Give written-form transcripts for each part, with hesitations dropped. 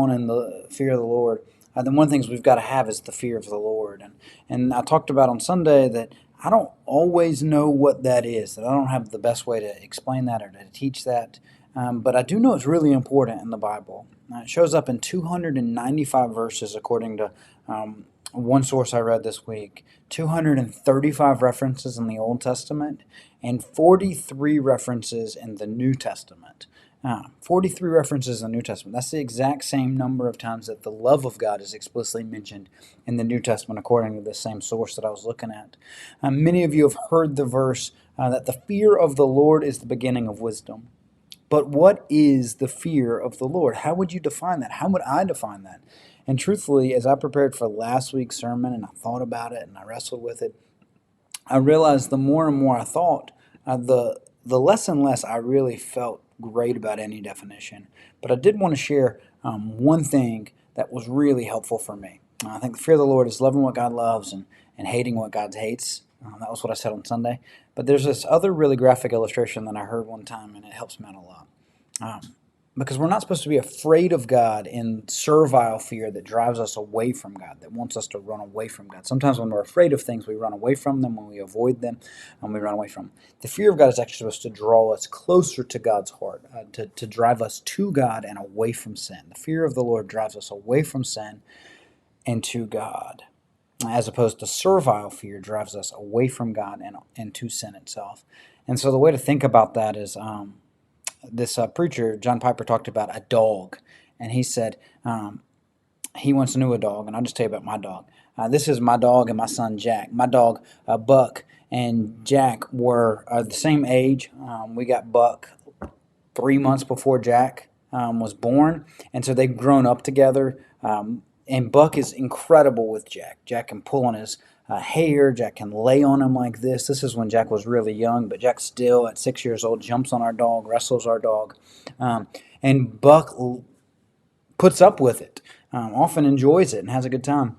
on in the fear of the Lord, then one of the things we've got to have is the fear of the Lord. And I talked about on Sunday that I don't always know what that is, that I don't have the best way to explain that or to teach that, but I do know it's really important in the Bible. It shows up in 295 verses according to one source I read this week, 235 references in the Old Testament, and 43 references in the New Testament. 43 references in the New Testament. That's the exact same number of times that the love of God is explicitly mentioned in the New Testament, according to the same source that I was looking at. Many of you have heard the verse that the fear of the Lord is the beginning of wisdom. But what is the fear of the Lord? How would you define that? How would I define that? And truthfully, as I prepared for last week's sermon and I thought about it and I wrestled with it, I realized the more and more I thought, the less and less I really felt great about any definition. But I did want to share one thing that was really helpful for me. I think the fear of the Lord is loving what God loves and hating what God hates. That was what I said on Sunday. But there's this other really graphic illustration that I heard one time, and it helps me out a lot. Because we're not supposed to be afraid of God in servile fear that drives us away from God, that wants us to run away from God. Sometimes when we're afraid of things, we run away from them, when we avoid them, and we run away from them. The fear of God is actually supposed to draw us closer to God's heart, to drive us to God and away from sin. The fear of the Lord drives us away from sin and to God, as opposed to servile fear drives us away from God and to sin itself. And so the way to think about that is this preacher, John Piper, talked about a dog, and he said he once knew a dog, and I'll just tell you about my dog. This is my dog and my son Jack. My dog Buck and Jack were the same age. We got Buck 3 months before Jack was born, and so they've grown up together. And Buck is incredible with Jack. Jack can pull on his hair. Jack can lay on him like this. This is when Jack was really young, but Jack still, at 6 years old, jumps on our dog, wrestles our dog. And Buck puts up with it, often enjoys it, and has a good time.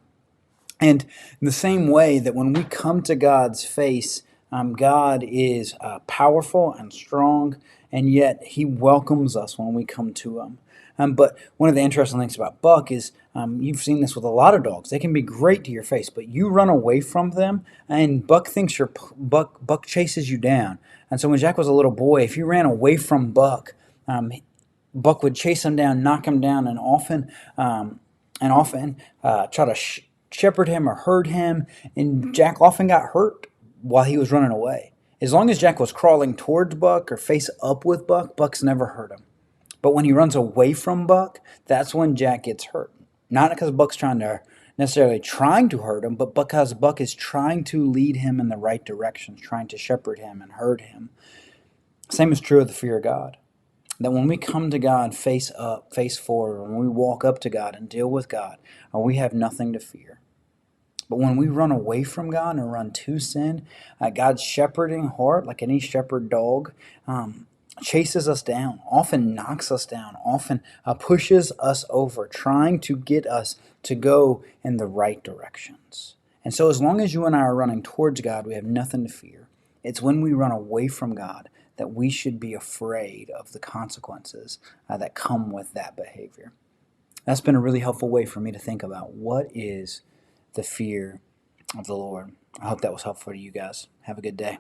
And in the same way that when we come to God's face, God is powerful and strong, and yet He welcomes us when we come to Him. But one of the interesting things about Buck is you've seen this with a lot of dogs. They can be great to your face, but you run away from them, and Buck thinks Buck chases you down. And so when Jack was a little boy, if you ran away from Buck, Buck would chase him down, knock him down, and often try to shepherd him or herd him. And Jack often got hurt while he was running away. As long as Jack was crawling towards Buck or face up with Buck, Buck's never hurt him. But when he runs away from Buck, that's when Jack gets hurt. Not because Buck's necessarily trying to hurt him, but because Buck is trying to lead him in the right direction, trying to shepherd him and herd him. Same is true of the fear of God. That when we come to God face up, face forward, when we walk up to God and deal with God, we have nothing to fear. But when we run away from God and run to sin, God's shepherding heart, like any shepherd dog, chases us down, often knocks us down, often pushes us over, trying to get us to go in the right directions. And so as long as you and I are running towards God, we have nothing to fear. It's when we run away from God that we should be afraid of the consequences that come with that behavior. That's been a really helpful way for me to think about what is the fear of the Lord. I hope that was helpful to you guys. Have a good day.